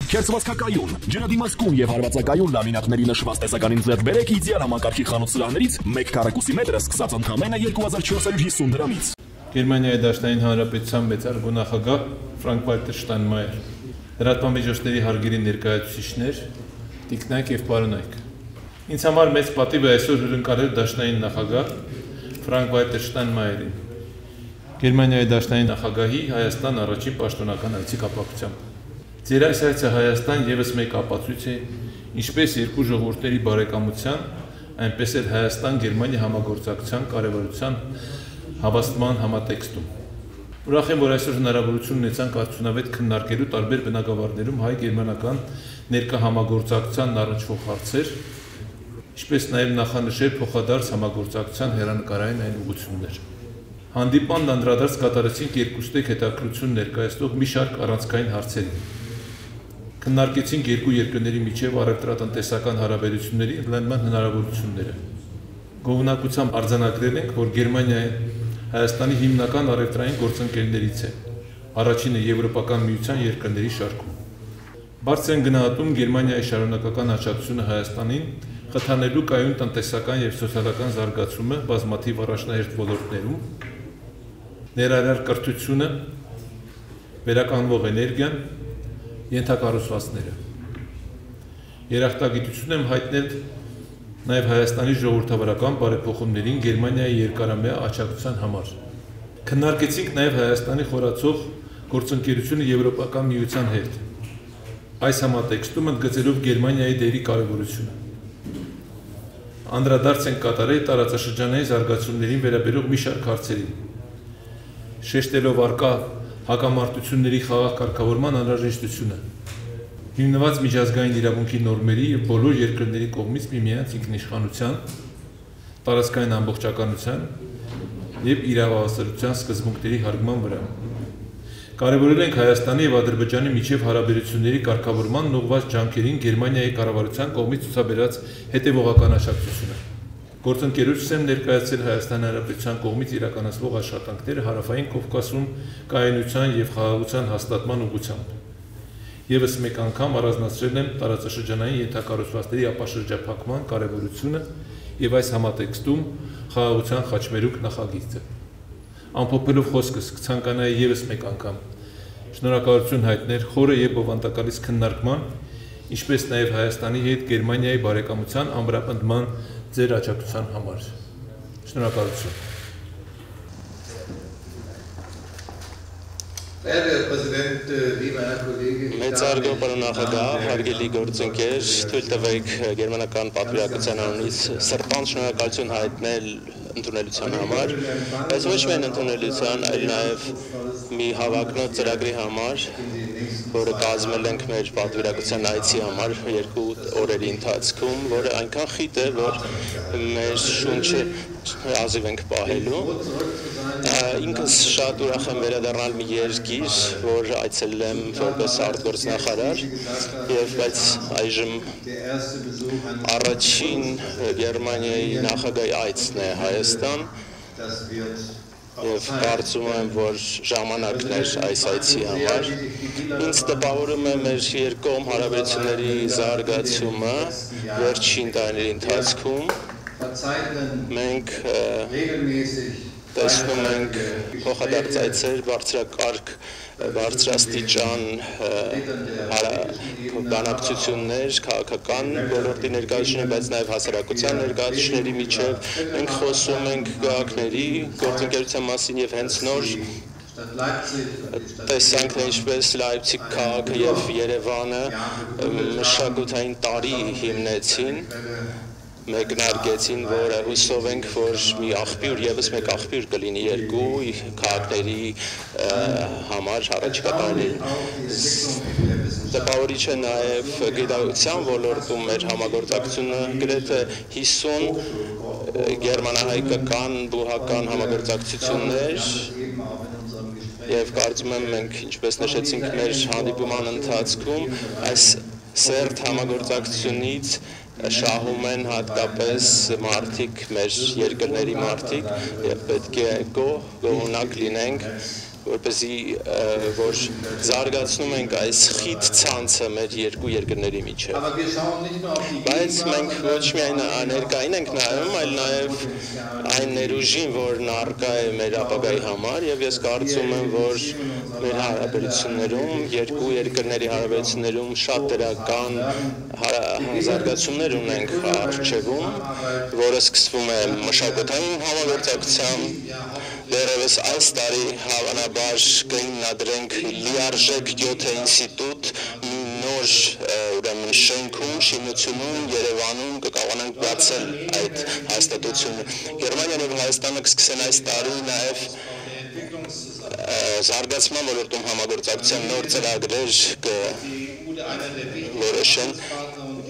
Քերծվածքակայուն, ջրադիմացկուն եւ հարվածակայուն լամինատների նշված տեսականին ձեռք բերեք իդեալ համակարգի խանութ սրահներից 1 քառակուսի մետրը սկսած ընդամենը 2450 դրամից։ Գերմանիայի Դաշնային Հանրապետության մեծարգո նախագահ Ֆրանկ-Վալտեր Շտայնմայեր, լրատվամիջոցների հարգելի ներկայացուցիչներ, տիկնայք եւ պարոնայք։ Ինձ համար մեծ պատիվ է այսօր հյուրընկալել Դաշնային նախագահ Ֆրանկ-Վալտեր Շտայնմայերին, Գերմանիայի Դաշնային նախագահի Հայաստան առաջին պաշտոնական այցի կապակցությամբ։ Ձեր այս այցը Հայաստան ևս մեկ ապացույց է ինչպես երկու ժողովուրդների բարեկամության, այնպես էլ Հայաստան-Գերմանիա համագործակցության կարևորության հավաստման համատեքստում։ Ուրախ եմ, որ այսօր հնարավորություն ունեցանք արդյունավետ քննարկելու տարբեր բնագավառներում հայ-գերմանական ներկա համագործակցության առնչվող հարցեր, ինչպես նաև նախանշել փոխադարձ համագործակցության հեռանկարային այն ուղղություններ։ Հանդիպմանն անդրադարձ կատարեցինք երկուստեք հետաքրքրություն ներկայացնող մի շարք առանցքային հարցերի։ Քննարկեցինք երկու երկրների միջև առևտրատնտեսական հարաբերությունների ընդլայնման հնարավորությունները։ Գոհունակությամբ արձանագրել ենք, որ Գերմանիայի Հայաստանի հիմնական առևտրային գործընկերներից է, առաջինը Եվրոպական միության երկրների շարքում։ Բարձր են գնահատում Գերմանիայի շարունակական աջակցությունը Հայաստանին խթանելու կայուն տնտեսական եւ սոցիալական զարգացումը բազմաթիվ առաջնահերթ ոլորտներում, ներառյալ կրթությունը, վերականգնվող էներգիան, ենթակառուցվածքները։ Երախտագիտություն եմ հայտնել նաև Հայաստանի ժողովրդավարական բարեփոխումներին Գերմանիայի երկարամյա աջակցության համար։ Քննարկեցինք նաև Հայաստանի խորացող գործընկերությունը Եվրոպական միության հետ, այս համատեքստում ընդգծելով Գերմանիայի դերի կարևորությունը։ Անդրադարձ ենք կատարել տարածաշրջանային զարգացումներին վերաբերող մի շարք հարցերի, շեշտելով առկա հակամարտությունների խաղաղ կարգավորման անհրաժեշտությունը, հիմնված միջազգային իրավունքի նորմերի եւ բոլոր երկրների կողմից միմյանց ինքնիշխանության, տարածքային ամբողջականության եւ իրավասարության սկզբունքների հարգման վրա։ Կարևորել ենք Հայաստանի եւ Ադրբեջանի միջև հարաբերությունների կարգավորման ուղղված ջանքերին Գերմանիայի կառավարության կողմից ցուցաբերած հետեւողական աջակցությունը։ Գործընկերությունս եմ ներկայացրել Հայաստանի Հանրապետության կողմից իրականացվող աշխատանքները Հարավային Կովկասում կայունության եւ խաղաղության հաստատման ուղղությամբ։ Եվս մեկ անգամ առանձնացրել եմ տարածաշրջանային ենթակառուցվածքների ապաշրջափակման կարևորությունը եւ այս համատեքստում խաղաղության խաչմերուկ նախագիծը։ Ամփոփելով խոսքս կցանկանայի եւս մեկ անգամ շնորհակալություն հայտնել խորը եւ բովանդակալից քննարկման, ինչպես նաեւ Հայաստանի հետ Գերմանիայի բարեկամության ամրապնդման ձեր աջակցության համար։ Շնորհակալություն։ Մեծարգո պարոնախագահ, հարգելի գործընկեր, թույլ տվեք գերմանական պատվիրակության անունից սրտան շնորհակալություն հայտնել ընդունելության համար, բայց ոչ միայն ընդունելության, այլ նաև մի հավակնոտ ծրագրի համար, որը կազմել ենք մեր պատվիրակության այցի համար 2 օրերի ընթացքում, որը այնքան խիտ է, որ մեր շունչը ազիվ ենք պահելու։ Ինքս շատ ուրախ եմ վերադառնալ մի երկիր, որ այցելել եմ որպես արտգործնախարար, բայց այժմ առաջին Գերմանիայի նախագահի այցն է Հայաստան, եւ կարծում եմ, որ ժամանակն էր այս այցի համար։ Ինձ տպավորում է մեր երկկողմ հարաբերությունների զարգացումը վերջին տարիների ընթացքում։ Մենք տեսնում ենք փոխադարձ այցեր, բարձրակարգ, բարձրաստիճան բանակցություններ, քաղաքական ոլորտի ներկայացուցիչների, բայց նաև հասարակության ներկայացուցիչների միջև մենք խոսում ենք գաղափարների, գործընկերության մասին եւ հենց նոր տեսանք ինչպես Լայպցիգ քաղաքը եւ Երևանը մշակութային տարի հիմնեցին, մեկնարկեցին, որը հուսով ենք, որ մի աղբյուր, եւս մեկ աղբյուր կլինի երկու քաղաքների համար առաջիկա տարիներին։ Տպավորիչ է նաեւ գիտության ոլորտում մեր համագործակցությունը գրեթե 50 գերմանահայկական բուհական համագործակցություններ եւ կարծում եմ մենք ինչպես նշեցինք մեր հանդիպման ընթացքում այս սերտ համագործակցությունից շահում են հատկապես մարդիկ, մեր երկրների մարդիկ եւ պետք է գոհունակ լինենք որպեսզի որ զարգացնում ենք այս խիտ ցանցը մեր երկու երկրների միջև։ Բայց մենք ոչ միայն ներկային ենք նայում, այլ նաև այն ներուժին, որն առկա է մեր ապագայի համար, եւ ես կարծում եմ, որ մեր հարաբերություններում, երկու երկրների հարաբերություններում շատ դրական զարգացումներ ունենք առջևում, որը սկսվում է մշակութային համագործակցությամբ, դեռևս այս տարի հավանաբար կհիմնադրենք լիարժեք 7 ինստիտուտ մի նոր ուրեմն շենքում, շինությունում, Երևանում կկարողանանք բացել այդ հաստատությունը։ Գերմանիան եւ Հայաստանը կսկսեն այս տարի նաեւ զարգացման ոլորտում համագործակցության նոր ծրագրեր որոշեն։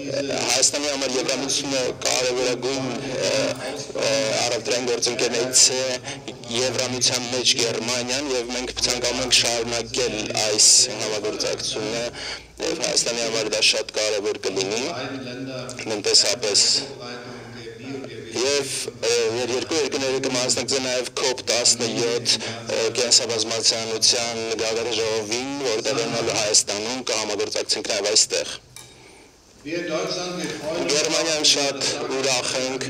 Հայաստանի համար Եվրամիությունը կարևորագույն առևտրային գործընկերներից է Եվրամիության մեջ Գերմանիան եւ մենք ցանկանում ենք շարունակել այս համագործակցությունը եւ Հայաստանի համար դա շատ կարևոր կլինի տնտեսապես եւ երկու երկրները կմասնակցեն նաեւ COP17 կենսաբազմազանության գագաթաժողովին, որտեղ Հայաստանում կհամագործակցենք նաեւ այստեղ։ Գերմանիան շատ ուրախ ենք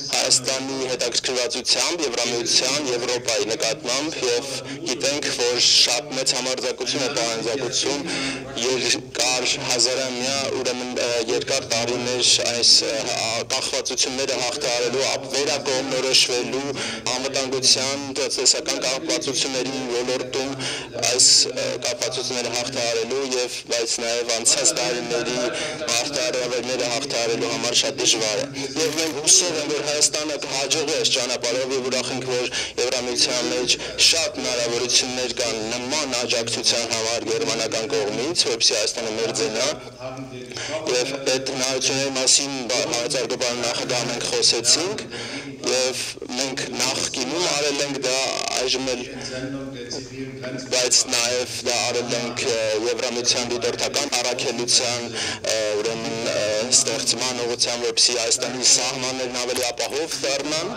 Հայաստանի հետաքրքրվածությամբ Եվրամիության, Եվրոպայի նկատմամբ եւ գիտենք, որ շատ մեծ համարձակություն է պահանջակցում երկար հազարամյա ուրեմն երկար տարիներ այս կախվածությունները հաղթահարելու, վերակողմնորոշվելու, անվտանգության, տնտեսական կապվածությունների ոլորտում այս կապվածությունները հաղթահարելու եւ բայց նաեւ անցած տարիների Արավերները հաղթահարելու համար շատ դժվար է։ Եվ մենք հուսով ենք, որ Հայաստանը կհաջողի այս ճանապարհով եւ ուրախ ենք, որ Եվրամիության մեջ շատ հնարավորություններ կան նման աջակցության համար գերմանական կողմից, որպեսզի Հայաստանը մերձենա։ Եվ այդ հնարավորությունների մասին հանրապետության նախագահ մենք խոսեցինք եւ մենք նախկինում արել ենք դա այժմ էլ բայց նաեւ դա արել ենք Եվրամիության դիտորդական առաքելության ուրեմն ստեղծման ուղղությամբ, որպեսզի Հայաստանի սահմաններն ավելի ապահով դառնան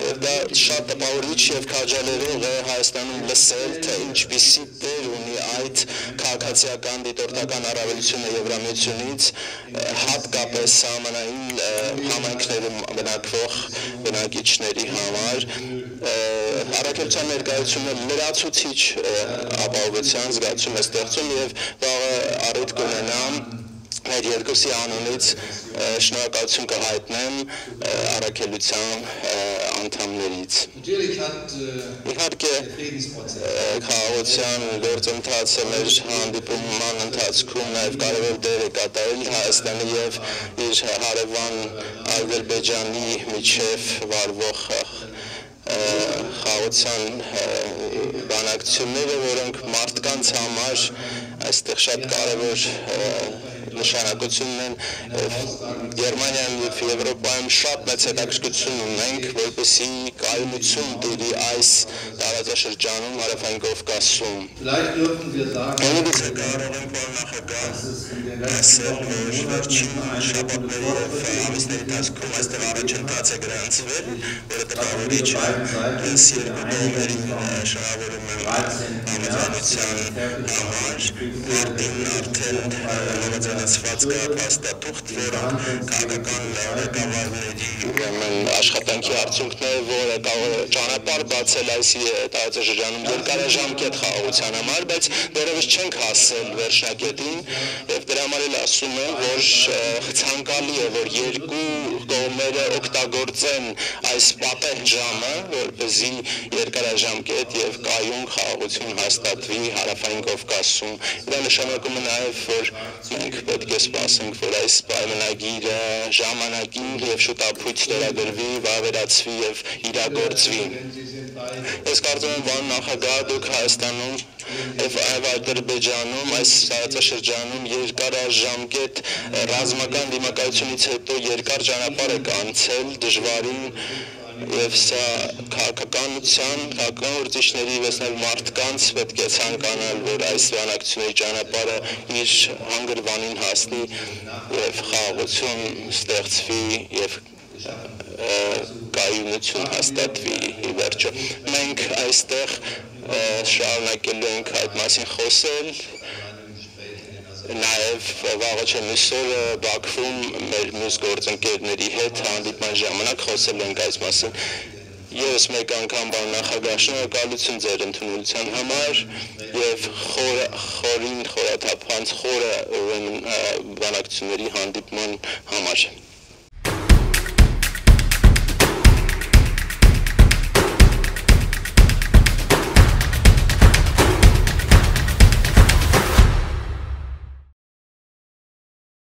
եւ դա շատ տպավորիչ եւ քաջալերող է Հայաստանում լսել, թե ինչպիսի դեր ունի այդ քաղաքացիական դիտորդական առավելությունը Եվրամիությունից հատկապես սահմանային համայնքներում բնակվող բնակիչների համար առաքելության ներկայությունը լրացուցիչ ապահովության զգացում է ստեղծում եւ վաղը առիթ կունենամ մեր երկուսի անունից շնորհակալություն կհայտնեմ առաքելության անդամներից։ Իհարկե խաղաղության գործընթացը մեր հանդիպման ընթացքում նաև կարևոր դեր է կատարել Հայաստանի եւ իր հարևան Ադրբեջանի միջև վարվող խաղաղության բանակցությունները, որոնք մարդկանց համար այստեղ շատ կարևոր նշանակություն են Գերմանիայում եւ Եվրոպայում շատ մեծ հետաքրքրություն ունենք, որպեսզի կայունություն տիրի այս տարածաշրջանում Հարավային Կովկասում։ Ամիսների ընթացքում այստեղ առաջընթաց է գրանցվել, որը տպավորիչ է, ես երկու կողմերին շնորհավորում եմ համաձայնության համար, մարտին արդեն համաձայնեցված կա փաստաթուղթ, որոնք քաղաքական ղեկավարների աշխատանքի արդյունքն է, որը կարող է ճանապարհ բացել այս տարածաշրջանում երկարաժամկետ խաղաղության համար, բայց դեռևս չենք հասել վերջնակետին եւ դրա համար էլ ասում եմ, որ ցանկալի է, որ երկու կողմերը օգտագործեն այս պատեհ ժամը, որպեսզի երկարաժամկետ եւ կայուն խաղաղություն հաստատվի Հարավային Կովկասում։ Դա նշանակում է նաեւ, որ մենք պետք է սպասենք, որ այս պայմանագիրը ժամանակին եւ շուտապույտ ստորագրվի, վավերացվի եւ իրագործվի։ Ես կարծում եմ, պարոն նախագահ, դուք Հայաստանում եւ Ադրբեջանում այս տարածաշրջանում երկարաժամկետ ռազմական դիմակայությունից հետո երկար ճանապարհ եք անցել դժվարին եւ սա քաղաքականության, քաղաքական գործիչների վստահ մարդկանց պետք է ցանկանալ, որ այս բանակցությունների ճանապարհը իր հանգրվանին հասնի եւ խաղաղություն ստեղծվի եւ կայունություն հաստատվի ի վերջո։ Մենք այստեղ շարունակելու ենք այդ մասին խոսել, նաև վաղը չէ մյուս օրը Բաքվում մեր մյուս գործընկերների հետ հանդիպման ժամանակ խոսել ենք այս մասին։ Ես մեկ անգամ բան նախագահ շնորհակալություն ձեր ընդունելության համար եւ խորաթափանց խորը ուրեմն բանակցությունների հանդիպման համար։